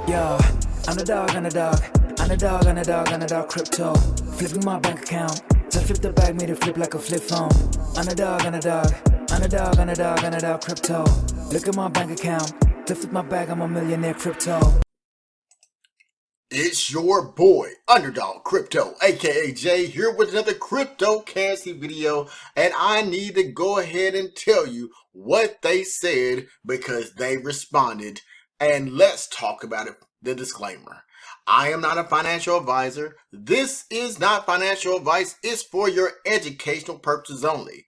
Yeah, underdog crypto. Flipping my bank account to flip the bag, made it flip like a flip phone. Underdog crypto. Look at my bank account to flip my bag, I'm a millionaire crypto. It's your boy, Underdog Crypto, aka Jay, here with another cryptocurrency video, and I need to go ahead and tell you what they said because they responded, and let's talk about it. The disclaimer. I am not a financial advisor. This is not financial advice. It's for your educational purposes only.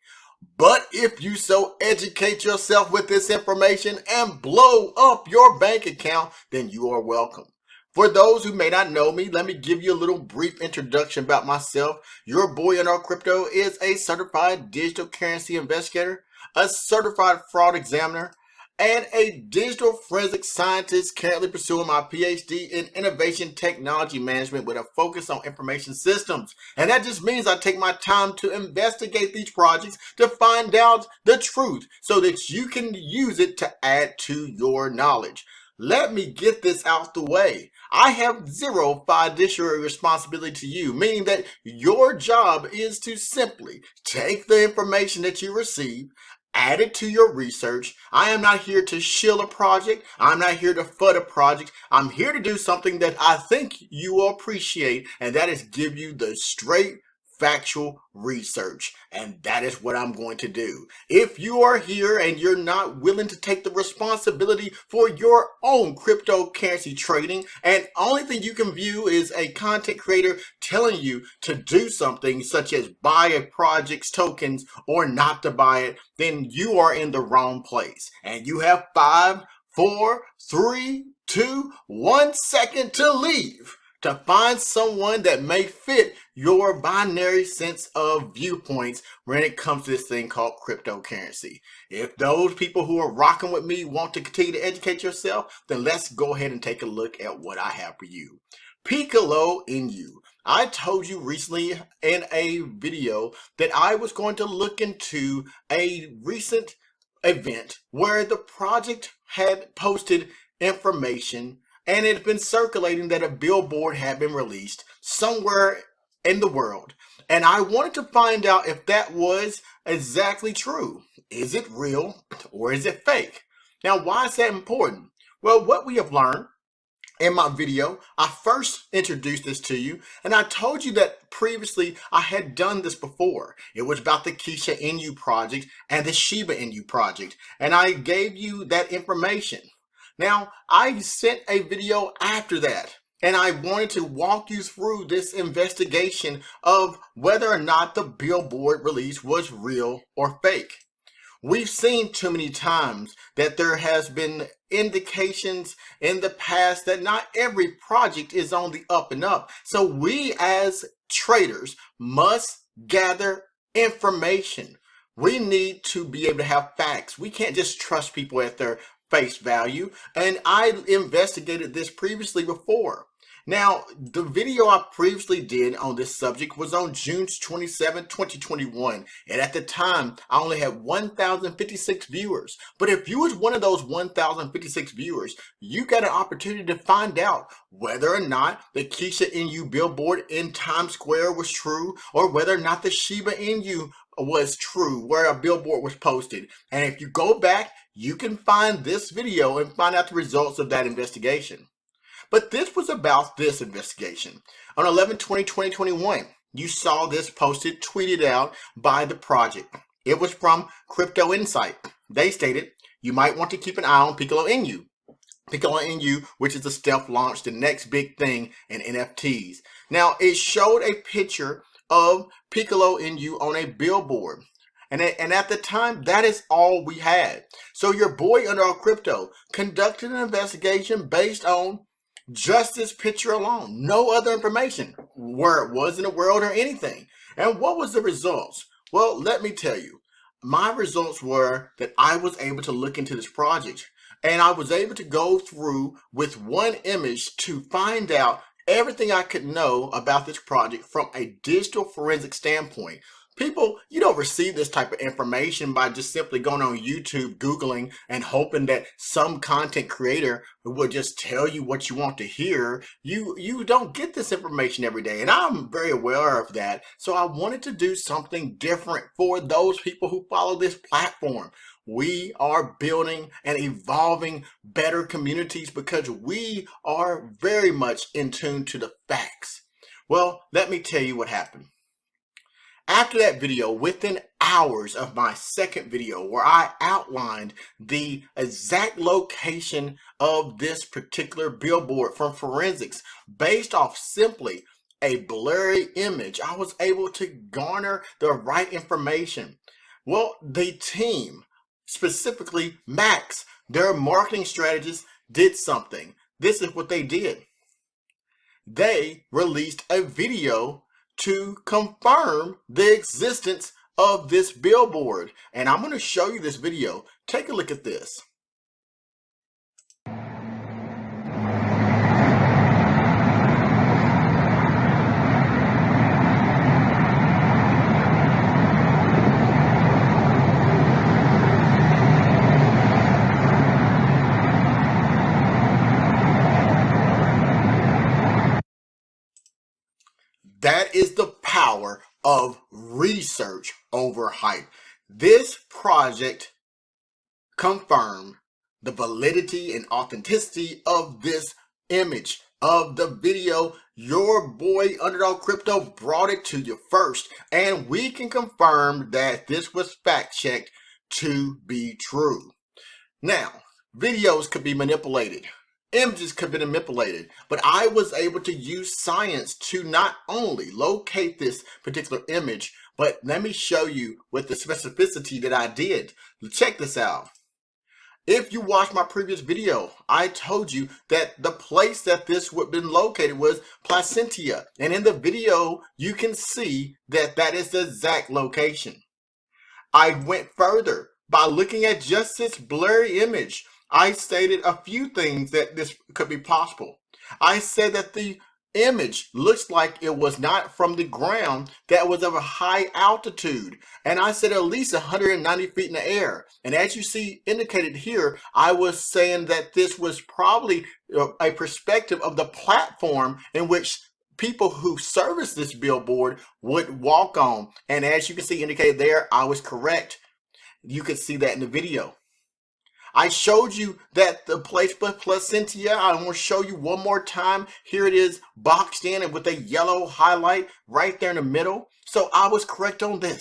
But if you so educate yourself with this information and blow up your bank account, then you are welcome. For those who may not know me, let me give you a little brief introduction about myself. Your boy Underdog Crypto is a certified digital currency investigator, a certified fraud examiner, and a digital forensic scientist currently pursuing my PhD in innovation technology management with a focus on information systems. And that just means I take my time to investigate these projects to find out the truth so that you can use it to add to your knowledge. Let me get this out the way. I have zero fiduciary responsibility to you, meaning that your job is to simply take the information that you receive, add it to your research. I am not here to shill a project. I'm not here to fud a project. I'm here to do something that I think you will appreciate, and that is give you the straight factual research, and that is what I'm going to do. If you are here and you're not willing to take the responsibility for your own cryptocurrency trading, and only thing you can view is a content creator telling you to do something such as buy a project's tokens or not to buy it, then you are in the wrong place. And you have 5, 4, 3, 2, 1 second to leave, to find someone that may fit your binary sense of viewpoints when it comes to this thing called cryptocurrency. If those people who are rocking with me want to continue to educate yourself, then let's go ahead and take a look at what I have for you. Piccolo Inu. I told you recently in a video that I was going to look into a recent event where the project had posted information and it had been circulating that a billboard had been released somewhere in the world. And I wanted to find out if that was exactly true. Is it real or is it fake? Now, why is that important? Well, what we have learned in my video, I first introduced this to you, and I told you that previously I had done this before. It was about the Keisha Inu project and the Shiba Inu project, and I gave you that information. Now, I sent a video after that, and I wanted to walk you through this investigation of whether or not the Billboard release was real or fake. We've seen too many times that there has been indications in the past that not every project is on the up and up. So we as traders must gather information. We need to be able to have facts. We can't just trust people at their face value. And I investigated this previously before. Now, the video I previously did on this subject was on June 27, 2021. And at the time, I only had 1,056 viewers. But if you was one of those 1,056 viewers, you got an opportunity to find out whether or not the Keisha Inu billboard in Times Square was true, or whether or not the Shiba Inu was true, where a billboard was posted. And if you go back, you can find this video and find out the results of that investigation. But this was about this investigation. On 11/20/2021, you saw this posted, tweeted out by the project. It was from Crypto Insight. They stated, you might want to keep an eye on Piccolo Inu. Piccolo Inu, which is the stealth launch, the next big thing in NFTs. Now, it showed a picture of Piccolo Inu on a billboard. And at the time, that is all we had. So your boy Underdog Crypto conducted an investigation based on just this picture alone, no other information, where it was in the world or anything. And what was the results? Well, let me tell you. My results were that I was able to look into this project, and I was able to go through with one image to find out everything I could know about this project from a digital forensic standpoint. People, you don't receive this type of information by just simply going on YouTube, Googling, and hoping that some content creator will just tell you what you want to hear. You don't get this information every day, and I'm very aware of that. So I wanted to do something different for those people who follow this platform. We are building and evolving better communities because we are very much in tune to the facts. Well, let me tell you what happened. After that video, within hours of my second video where I outlined the exact location of this particular billboard from forensics based off simply a blurry image, I was able to garner the right information. Well, the team, specifically Max, their marketing strategist, did something. This is what they did. They released a video to confirm the existence of this billboard. And I'm going to show you this video. Take a look at this. That is the power of research over hype. This project confirmed the validity and authenticity of this image, of the video. Your boy Underdog Crypto brought it to you first, and we can confirm that this was fact checked to be true. Now, videos could be manipulated. Images could be manipulated, but I was able to use science to not only locate this particular image, but let me show you with the specificity that I did. Check this out. If you watched my previous video, I told you that the place that this would have been located was Placentia. And in the video, you can see that that is the exact location. I went further by looking at just this blurry image. I stated a few things that this could be possible. I said that the image looks like it was not from the ground, that was of a high altitude. And I said at least 190 feet in the air. And as you see indicated here, I was saying that this was probably a perspective of the platform in which people who service this billboard would walk on. And as you can see indicated there, I was correct. You can see that in the video. I showed you that the place was Placentia. I want to show you one more time. Here it is boxed in and with a yellow highlight right there in the middle. So I was correct on this.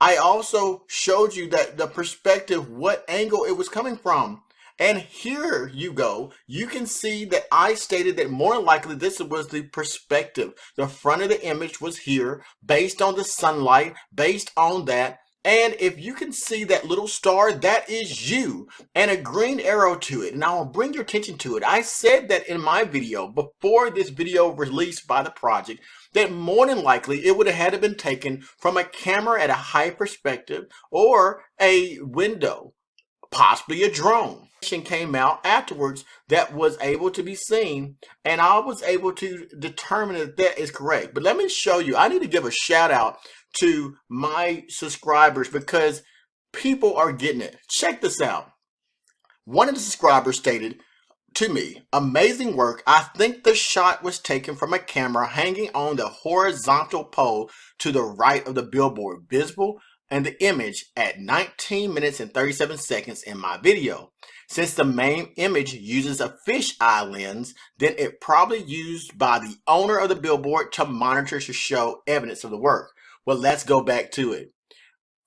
I also showed you that the perspective, what angle it was coming from. And here you go. You can see that I stated that more likely this was the perspective. The front of the image was here based on the sunlight, based on that. And if you can see that little star, that is you, and a green arrow to it. And I will bring your attention to it. I said that in my video, before this video released by the project, that more than likely it would have had to been taken from a camera at a high perspective or a window, possibly a drone. Came out afterwards that was able to be seen, and I was able to determine that that is correct. But let me show you. I need to give a shout out to my subscribers because people are getting it. Check this out. One of the subscribers stated to me, amazing work. I think the shot was taken from a camera hanging on the horizontal pole to the right of the billboard, visible and the image at 19 minutes and 37 seconds in my video. Since the main image uses a fisheye lens, then it probably used by the owner of the billboard to monitor to show evidence of the work. Well, let's go back to it.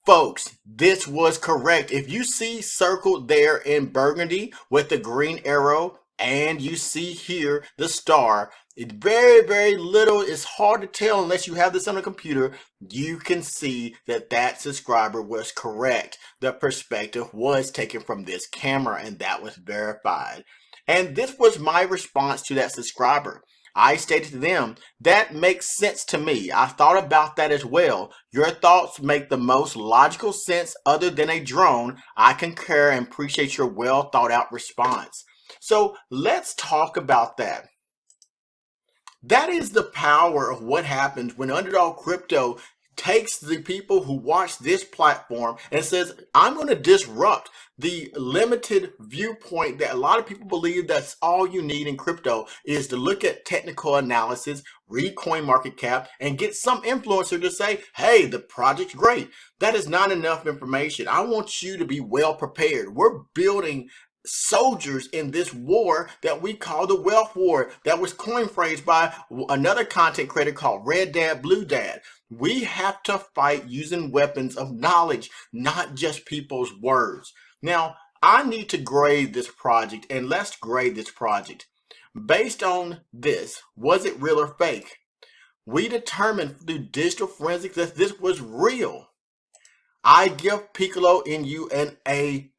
Folks, this was correct. If you see circled there in burgundy with the green arrow, and you see here the star, it's very, very little. It's hard to tell unless you have this on a computer. You can see that that subscriber was correct. The perspective was taken from this camera, and that was verified. And this was my response to that subscriber. I stated to them, that makes sense to me. I thought about that as well. Your thoughts make the most logical sense other than a drone. I concur and appreciate your well thought out response. So let's talk about that. That is the power of what happens when Underdog Crypto takes the people who watch this platform and says, I'm going to disrupt the limited viewpoint that a lot of people believe that's all you need in crypto is to look at technical analysis, read coin market cap, and get some influencer to say, hey, the project's great. That is not enough information. I want you to be well prepared. We're building soldiers in this war that we call the wealth war that was coined phrase by another content creator called Red Dad Blue Dad. We have to fight using weapons of knowledge, not just people's words. Now, I need to grade this project, and let's grade this project. Based on this, was it real or fake? We determined through digital forensics that this was real. I give Piccolo Inu an A+.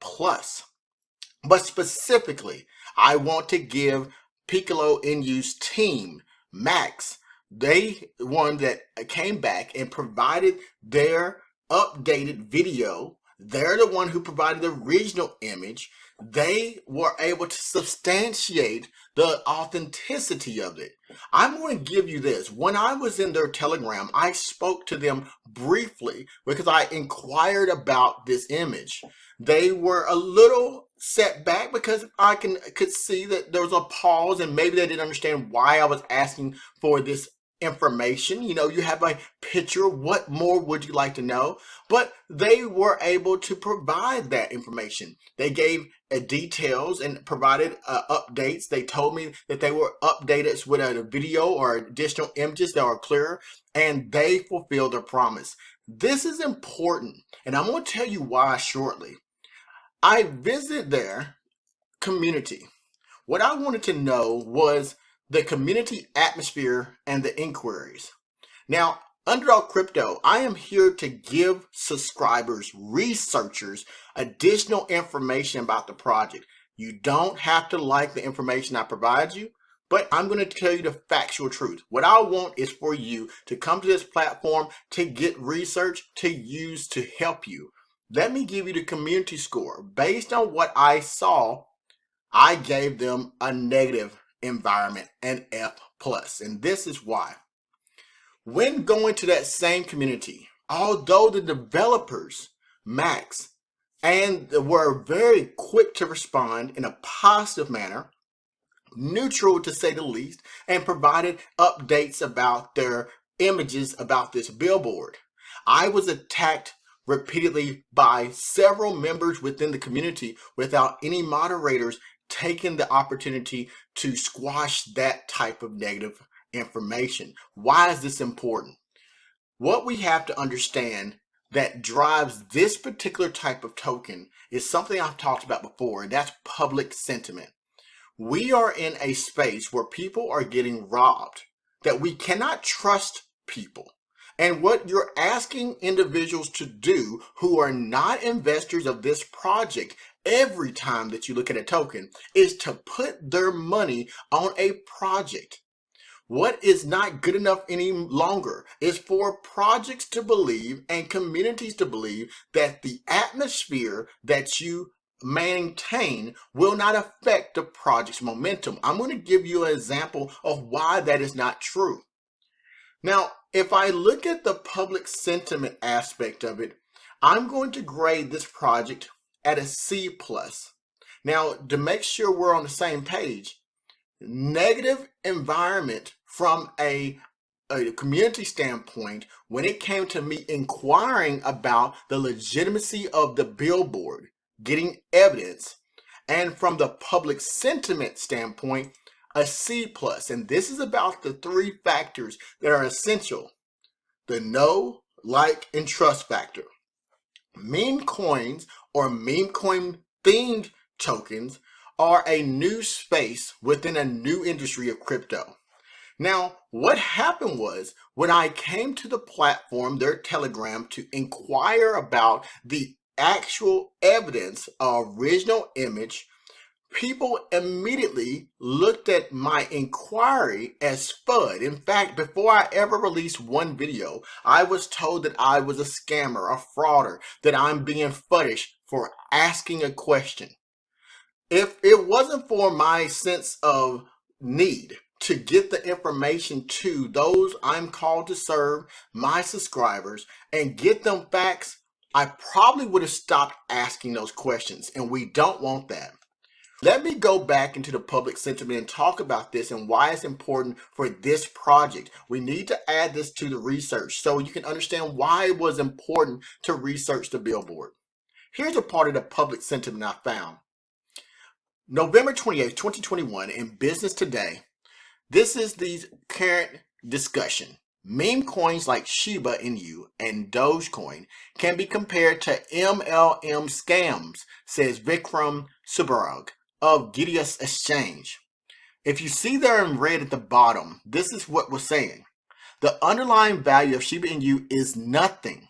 But specifically, I want to give Piccolo Inu's team, Max, they one that came back and provided their updated video. They're the one who provided the original image. They were able to substantiate the authenticity of it. I'm going to give you this. When I was in their Telegram, I spoke to them briefly because I inquired about this image. They were a little set back because I could see that there was a pause and maybe they didn't understand why I was asking for this information. You know, you have a picture. What more would you like to know? But they were able to provide that information. They gave details and provided updates. They told me that they were updated with a video or additional images that are clearer, and they fulfilled their promise. This is important, and I'm going to tell you why shortly. I visited their community. What I wanted to know was the community atmosphere and the inquiries. Now, Underdog Crypto, I am here to give subscribers, researchers, additional information about the project. You don't have to like the information I provide you, but I'm going to tell you the factual truth. What I want is for you to come to this platform to get research to use to help you. Let me give you the community score. Based on what I saw, I gave them a negative environment, an F+. And this is why. When going to that same community, although the developers, Max, and were very quick to respond in a positive manner, neutral to say the least, and provided updates about their images about this billboard, I was attacked repeatedly by several members within the community without any moderators taking the opportunity to squash that type of negative information. Why is this important? What we have to understand that drives this particular type of token is something I've talked about before, and that's public sentiment. We are in a space where people are getting robbed, that we cannot trust people. And what you're asking individuals to do who are not investors of this project every time that you look at a token is to put their money on a project. What is not good enough any longer is for projects to believe and communities to believe that the atmosphere that you maintain will not affect the project's momentum. I'm going to give you an example of why that is not true. Now, if I look at the public sentiment aspect of it, I'm going to grade this project at a C+. Now, to make sure we're on the same page, negative environment from a community standpoint when it came to me inquiring about the legitimacy of the billboard, getting evidence, and from the public sentiment standpoint, a C+. And this is about the three factors that are essential: the know, like, and trust factor. Meme coins or meme coin themed tokens are a new space within a new industry of crypto. Now, what happened was when I came to the platform, their Telegram, to inquire about the actual evidence, original image, people immediately looked at my inquiry as FUD. In fact, before I ever released one video, I was told that I was a scammer, a frauder, that I'm being fuddish for asking a question. If it wasn't for my sense of need, to get the information to those I'm called to serve, my subscribers, and get them facts, I probably would have stopped asking those questions, and we don't want that. Let me go back into the public sentiment and talk about this and why it's important for this project. We need to add this to the research so you can understand why it was important to research the Billboard. Here's a part of the public sentiment I found. November 28th, 2021, in Business Today, this is the current discussion. Meme coins like Shiba Inu and Dogecoin can be compared to MLM scams, says Vikram Subarag of Gideon Exchange. If you see there in red at the bottom, this is what we're saying. The underlying value of Shiba Inu is nothing.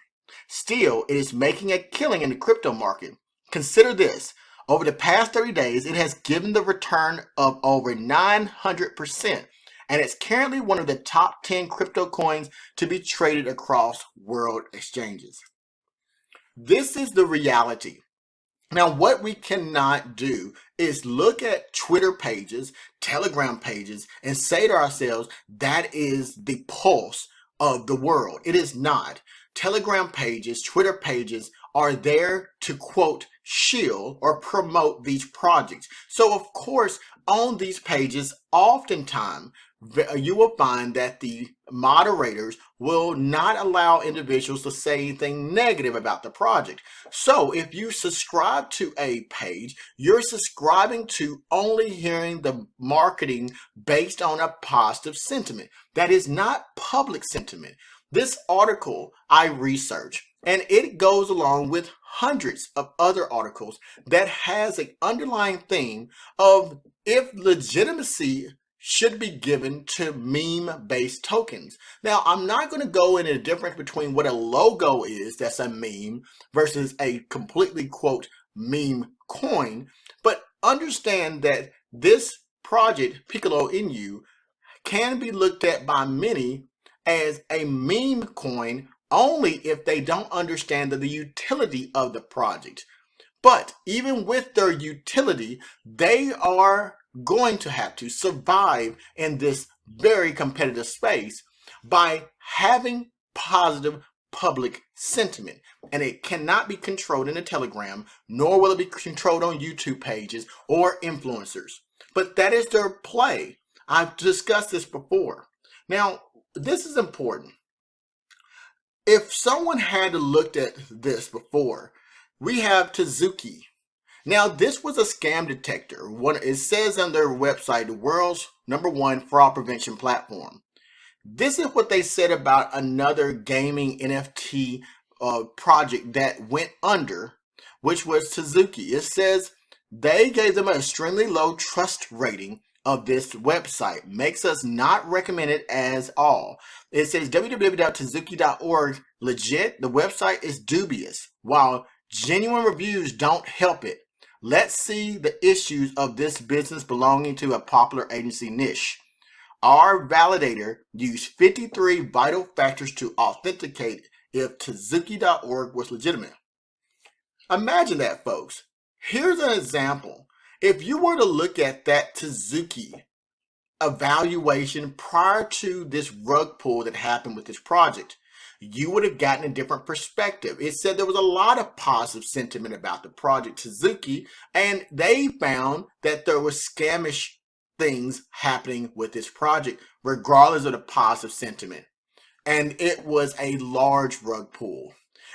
Still, it is making a killing in the crypto market. Consider this. Over the past 30 days, it has given the return of over 900%, and it's currently one of the top 10 crypto coins to be traded across world exchanges. This is the reality. Now, what we cannot do is look at Twitter pages, Telegram pages, and say to ourselves, that is the pulse of the world. It is not. Telegram pages, Twitter pages are there to, quote, shield or promote these projects. So, of course, on these pages, oftentimes, you will find that the moderators will not allow individuals to say anything negative about the project. So if you subscribe to a page, you're subscribing to only hearing the marketing based on a positive sentiment. That is not public sentiment. This article I researched, and it goes along with hundreds of other articles that has an underlying theme of if legitimacy should be given to meme-based tokens. Now, I'm not going to go into the difference between what a logo is that's a meme versus a completely, quote, meme coin, but understand that this project, Piccolo Inu, can be looked at by many as a meme coin only if they don't understand the utility of the project. But even with their utility, they are going to have to survive in this very competitive space by having positive public sentiment. And it cannot be controlled in a Telegram, nor will it be controlled on YouTube pages or influencers. But that is their play. I've discussed this before. Now, this is important. If someone had looked at this before, we have Tazuki. Now, this was a scam detector. It says on their website, the world's #1 fraud prevention platform. This is what they said about another gaming NFT project that went under, which was Tazuki. It says they gave them an extremely low trust rating of this website. Makes us not recommend it as all. It says www.tazuki.org legit. The website is dubious, while genuine reviews don't help it. Let's see the issues of this business belonging to a popular agency niche. Our validator used 53 vital factors to authenticate if Tazuki.org was legitimate. Imagine that, folks. Here's an example. If you were to look at that Tazuki evaluation prior to this rug pull that happened with this project, you would have gotten a different perspective. It said there was a lot of positive sentiment about the project Tazuki, and they found that there was scamish things happening with this project, regardless of the positive sentiment. And it was a large rug pull.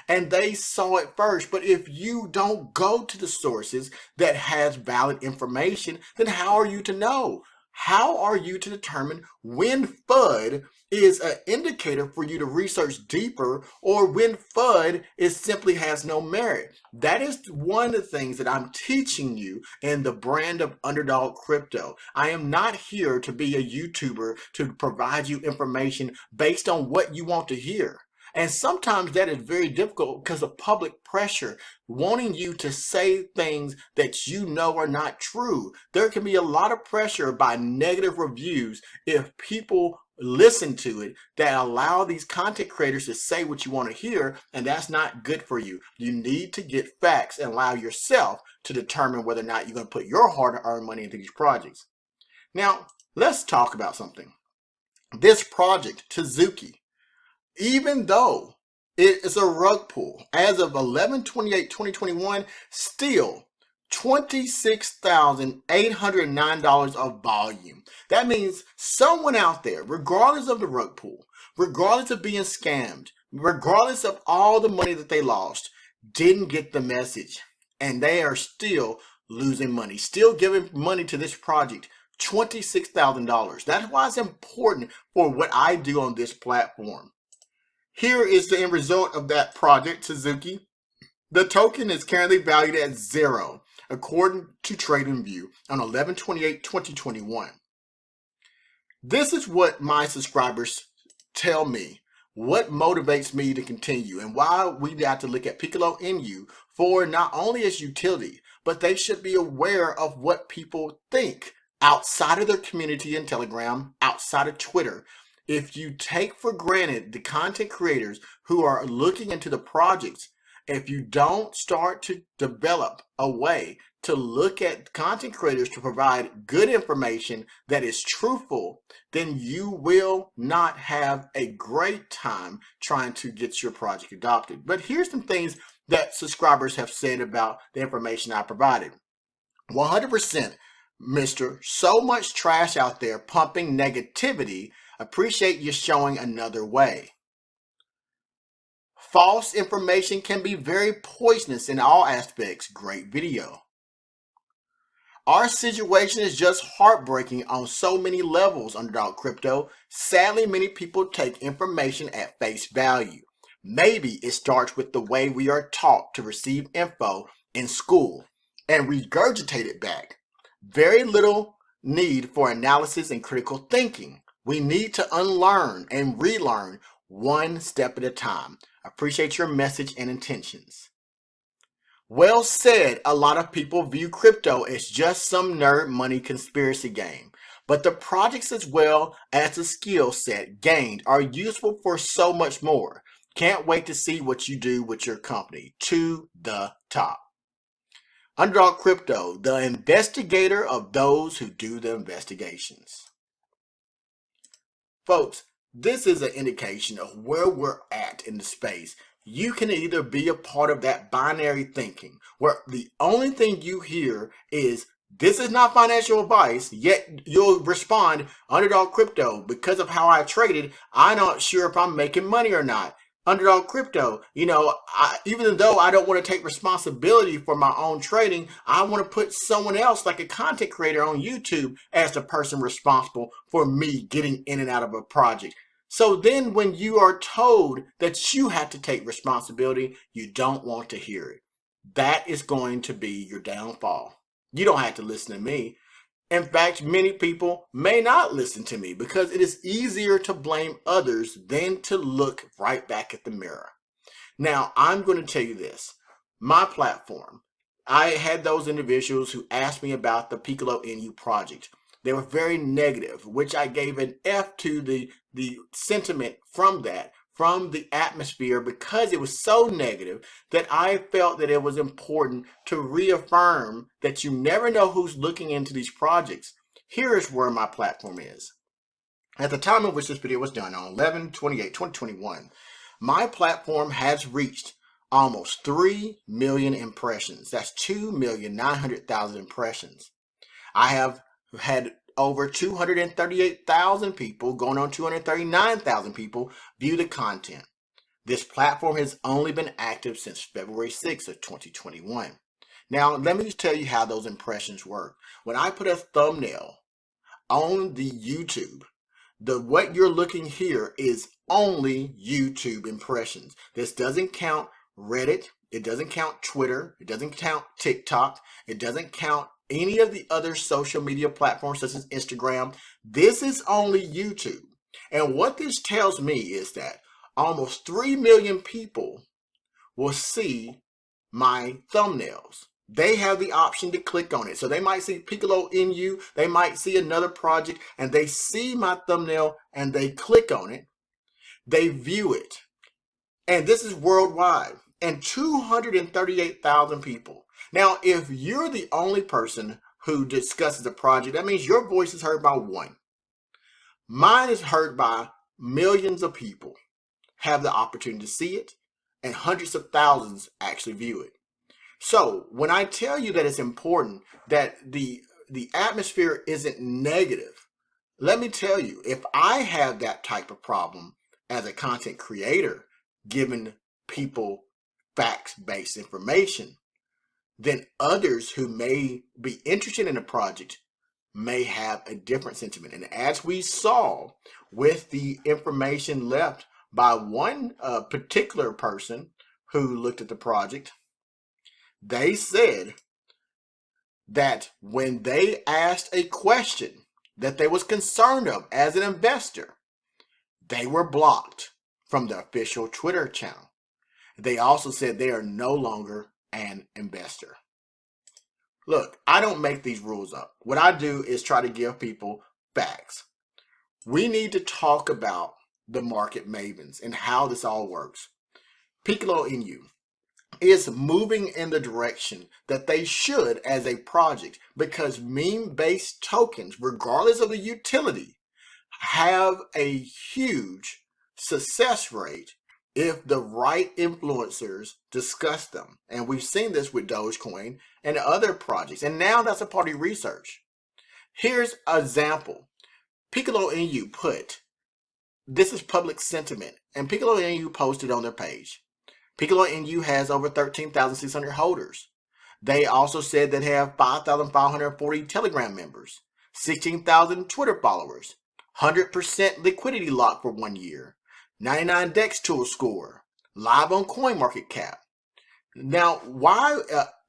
And they saw it first. But if you don't go to the sources that has valid information, then how are you to know? How are you to determine when FUD is an indicator for you to research deeper, or when FUD simply has no merit? That is one of the things that I'm teaching you in the brand of Underdog Crypto. I am not here to be a YouTuber to provide you information based on what you want to hear. And sometimes that is very difficult because of public pressure, wanting you to say things that you know are not true. There can be a lot of pressure by negative reviews if people listen to it that allow these content creators to say what you want to hear, and that's not good for you. You need to get facts and allow yourself to determine whether or not you're going to put your hard-earned money into these projects. Now, Let's talk about something. This project, Tazuki, even though it is a rug pull, as of 11/28/2021, still $26,809 of volume. That means someone out there, regardless of the rug pull, regardless of being scammed, regardless of all the money that they lost, didn't get the message. And they are still losing money, still giving money to this project. $26,000. That's why it's important for what I do on this platform. Here is the end result of that project, Suzuki. The token is currently valued at 0, according to TradingView on 11/28/2021. This is what my subscribers tell me, what motivates me to continue, and why we have to look at Piccolo Inu for not only its utility, but they should be aware of what people think outside of their community in Telegram, outside of Twitter. If you take for granted the content creators who are looking into the projects, if you don't start to develop a way to look at content creators to provide good information that is truthful, then you will not have a great time trying to get your project adopted. But here's some things that subscribers have said about the information I provided. 100%, Mr. So much trash out there pumping negativity. Appreciate you showing another way. False information can be very poisonous in all aspects. Great video. Our situation is just heartbreaking on so many levels, Underdog Crypto. Sadly, many people take information at face value. Maybe it starts with the way we are taught to receive info in school and regurgitate it back. Very little need for analysis and critical thinking. We need to unlearn and relearn one step at a time. Appreciate your message and intentions. Well said. A lot of people view crypto as just some nerd money conspiracy game, but the projects as well as the skill set gained are useful for so much more. Can't wait to see what you do with your company. To the top. Underdog Crypto, the investigator of those who do the investigations. Folks, this is an indication of where we're at in the space. You can either be a part of that binary thinking, where the only thing you hear is, this is not financial advice, yet you'll respond, Underdog Crypto, because of how I traded, I'm not sure if I'm making money or not. Underdog Crypto, even though I don't want to take responsibility for my own trading, I want to put someone else, like a content creator on YouTube, as the person responsible for me getting in and out of a project. So then when you are told that you have to take responsibility, you don't want to hear it. That is going to be your downfall. You don't have to listen to me. In fact, many people may not listen to me because it is easier to blame others than to look right back at the mirror. Now, I'm going to tell you this. My platform, I had those individuals who asked me about the Piccolo Inu project. They were very negative, which I gave an F to the sentiment from that, from the atmosphere, because it was so negative that I felt that it was important to reaffirm that you never know who's looking into these projects. Here is where my platform is. At the time in which this video was done, on 11/28/2021, my platform has reached almost 3 million impressions. That's 2,900,000 impressions. I have had over 238,000 people, going on 239,000 people, view the content. This platform has only been active since February 6th of 2021. Now, let me tell you how those impressions work. When I put a thumbnail on the YouTube, what you're looking here is only YouTube impressions. This doesn't count Reddit. It doesn't count Twitter. It doesn't count TikTok. It doesn't count any of the other social media platforms such as Instagram. This is only YouTube. And what this tells me is that almost 3 million people will see my thumbnails. They have the option to click on it. So they might see Piccolo Inu, they might see another project, and they see my thumbnail and they click on it. They view it. And this is worldwide. And 238,000 people. Now, if you're the only person who discusses a project, that means your voice is heard by one. Mine is heard by millions of people, have the opportunity to see it, and hundreds of thousands actually view it. So when I tell you that it's important that the atmosphere isn't negative, let me tell you, if I have that type of problem as a content creator, giving people facts-based information, then others who may be interested in a project may have a different sentiment. And as we saw with the information left by one particular person who looked at the project, they said that when they asked a question that they was concerned of as an investor, they were blocked from the official Twitter channel. They also said they are no longer an investor. Look, I don't make these rules up. What I do is try to give people facts. We need to talk about the market mavens and how this all works. Piccolo Inu is moving in the direction that they should as a project, because meme-based tokens, regardless of the utility, have a huge success rate if the right influencers discuss them. And we've seen this with Dogecoin and other projects, and now that's a part of research. Here's an example. Piccolo Inu put, this is public sentiment, and Piccolo Inu posted on their page. Piccolo Inu has over 13,600 holders. They also said they have 5,540 Telegram members, 16,000 Twitter followers, 100% liquidity lock for 1 year, 99 DEX tool score, live on CoinMarketCap. Now, why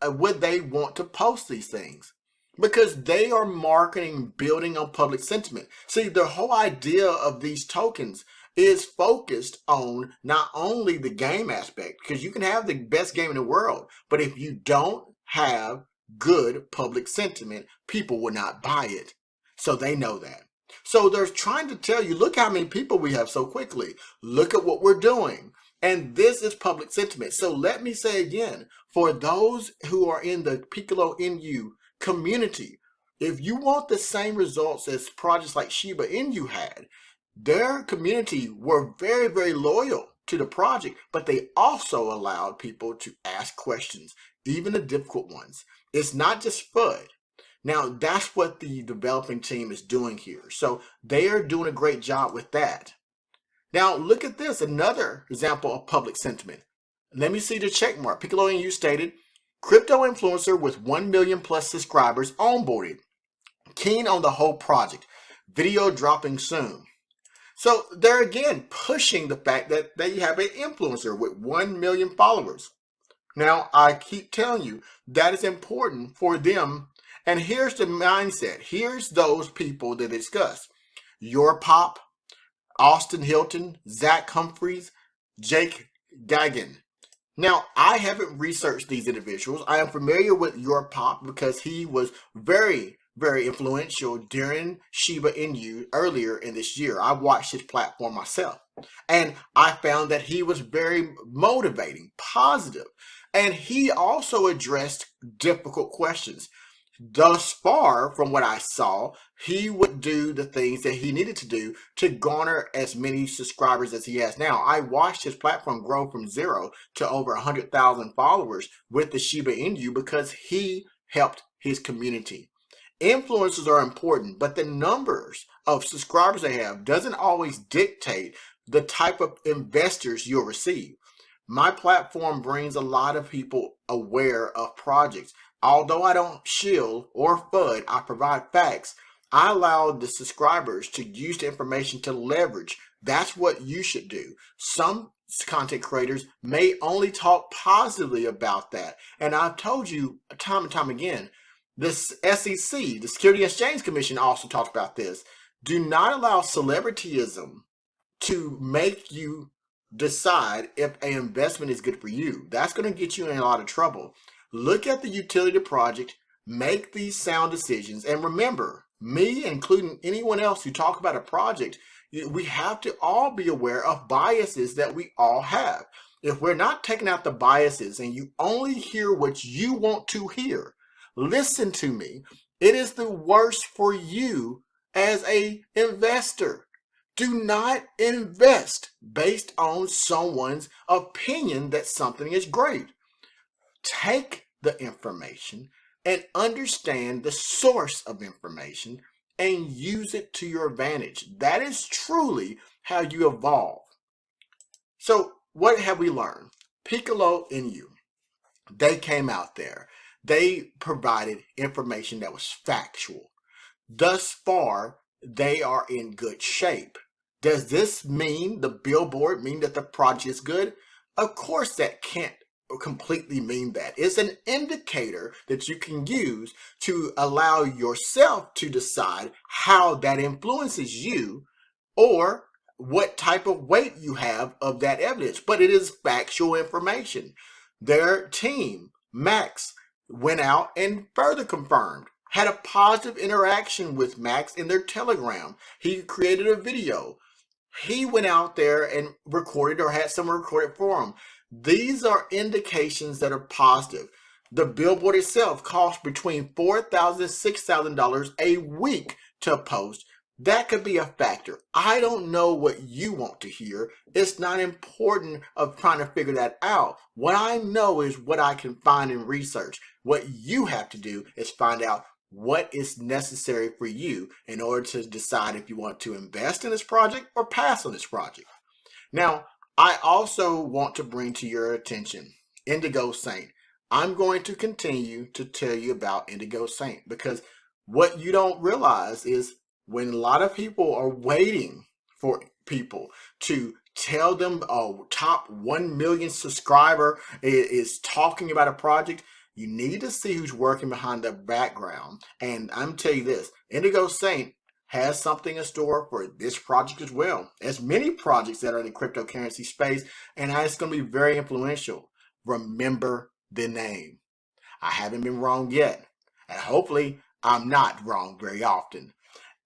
would they want to post these things? Because they are marketing, building on public sentiment. See, the whole idea of these tokens is focused on not only the game aspect, because you can have the best game in the world, but if you don't have good public sentiment, people will not buy it. So they know that. So they're trying to tell you, look how many people we have so quickly. Look at what we're doing. And this is public sentiment. So let me say again, for those who are in the Piccolo Inu community, if you want the same results as projects like Shiba Inu had, their community were very, very loyal to the project, but they also allowed people to ask questions, even the difficult ones. It's not just FUD. Now, that's what the developing team is doing here. So they are doing a great job with that. Now, look at this, another example of public sentiment. Let me see the check mark. Piccolo Inu stated, crypto influencer with 1 million plus subscribers onboarded. Keen on the whole project. Video dropping soon. So they're again pushing the fact that they have an influencer with 1 million followers. Now, I keep telling you that is important for them. And here's the mindset. Here's those people that discuss. Your Pop, Austin Hilton, Zach Humphreys, Jake Gagan. Now, I haven't researched these individuals. I am familiar with Your Pop because he was very, very influential during Shiba Inu earlier in this year. I watched his platform myself, and I found that he was very motivating, positive, and he also addressed difficult questions. Thus far, from what I saw, he would do the things that he needed to do to garner as many subscribers as he has now. I watched his platform grow from 0 to over 100,000 followers with the Shiba Inu because he helped his community. Influencers are important, but the numbers of subscribers they have doesn't always dictate the type of investors you'll receive. My platform brings a lot of people aware of projects. Although I don't shill or FUD, I provide facts. I allow the subscribers to use the information to leverage. That's what you should do. Some content creators may only talk positively about that. And I've told you time and time again, this SEC, the Security Exchange Commission, also talked about this. Do not allow celebrityism to make you decide if an investment is good for you. That's going to get you in a lot of trouble. Look at the utility of the project, make these sound decisions, and remember, me, including anyone else who talk about a project, we have to all be aware of biases that we all have. If we're not taking out the biases and you only hear what you want to hear, listen to me. It is the worst for you as an investor. Do not invest based on someone's opinion that something is great. Take the information and understand the source of information and use it to your advantage. That is truly how you evolve. So what have we learned? Piccolo Inu, they came out there. They provided information that was factual. Thus far, they are in good shape. Does this mean the Billboard mean that the project is good? Of course, that can't completely mean that. It's an indicator that you can use to allow yourself to decide how that influences you or what type of weight you have of that evidence. But it is factual information. Their team, Max, went out and further confirmed, had a positive interaction with Max in their Telegram. He created a video. He went out there and recorded or had someone record it for him. These are indications that are positive. The Billboard itself costs between $4,000 and $6,000 a week to post. That could be a factor. I don't know what you want to hear. It's not important of trying to figure that out. What I know is what I can find in research. What you have to do is find out what is necessary for you in order to decide if you want to invest in this project or pass on this project. Now, I also want to bring to your attention Indigo Saint. I'm going to continue to tell you about Indigo Saint because what you don't realize is when a lot of people are waiting for people to tell them a top 1 million subscriber is talking about a project, you need to see who's working behind the background. And I'm telling you this, Indigo Saint has something in store for this project as well as many projects that are in the cryptocurrency space, and it's going to be very influential. Remember the name. I haven't been wrong yet, and hopefully I'm not wrong very often.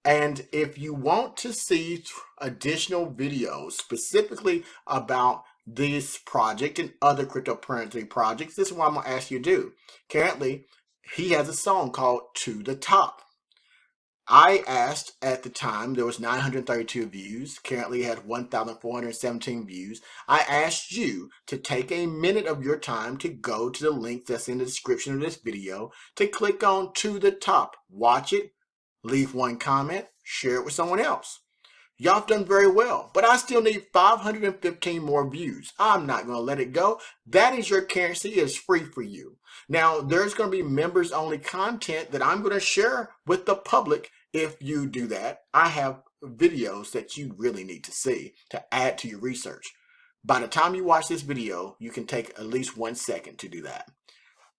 And if you want to see additional videos specifically about this project and other cryptocurrency projects, this is what I'm going to ask you to do. Currently, he has a song called To the Top. I asked at the time, there was 932 views. Currently it had 1,417 views. I asked you to take a minute of your time to go to the link that's in the description of this video to click on To the Top. Watch it, leave one comment, share it with someone else. Y'all have done very well, but I still need 515 more views. I'm not going to let it go. That is your currency. It's free for you. Now, there's going to be members only content that I'm going to share with the public if you do that. I have videos that you really need to see to add to your research. By the time you watch this video, you can take at least 1 second to do that.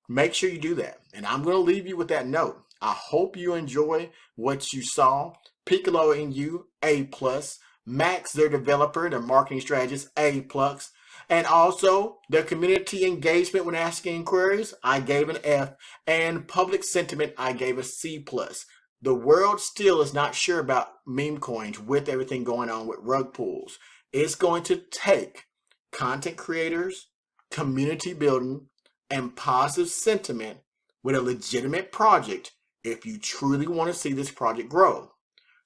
Make sure you do that. And I'm going to leave you with that note. I hope you enjoy what you saw. Piccolo Inu, A+. Max, their developer, their marketing strategist, A+. And also, their community engagement when asking inquiries, I gave an F. And public sentiment, I gave a C+. The world still is not sure about meme coins with everything going on with rug pulls. It's going to take content creators, community building, and positive sentiment with a legitimate project if you truly want to see this project grow.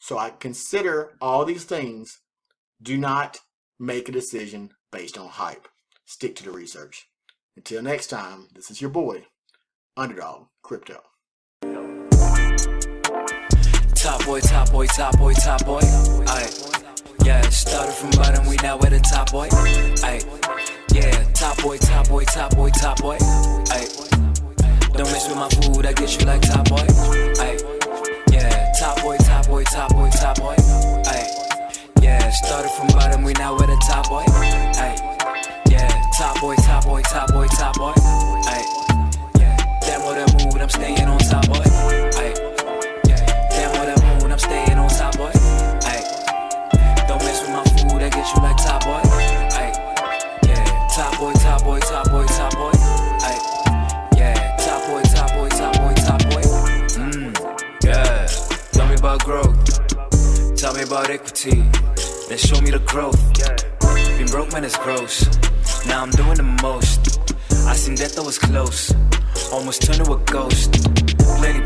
So I consider all these things. Do not make a decision based on hype. Stick to the research. Until next time, this is your boy, Underdog Crypto. Top boy, top boy, top boy, top boy. Aight, yeah, started from bottom, we now at the top boy. Aight, yeah, top boy, top boy, top boy, top boy. Aight, don't mess with my food, I get you like top boy. Aight, yeah, top boy, top boy, top boy, top boy. Aight, yeah, started from bottom, we now at the top boy. Aight, yeah, top boy, top boy, top boy, top boy. Aight, yeah, damn what I move, I'm staying on top boy. Aight. Staying on top, boy. Ayy, don't mess with my food, I get you like top, boy. Ayy, yeah, top boy, top boy, top boy, top boy. Ayy, yeah, top boy, top boy, top boy, top boy. Yeah. Tell me about growth, tell me about equity, then show me the growth. Been broke, man, it's gross. Now I'm doing the most. I seen death, I was close. Almost turned to a ghost. Plenty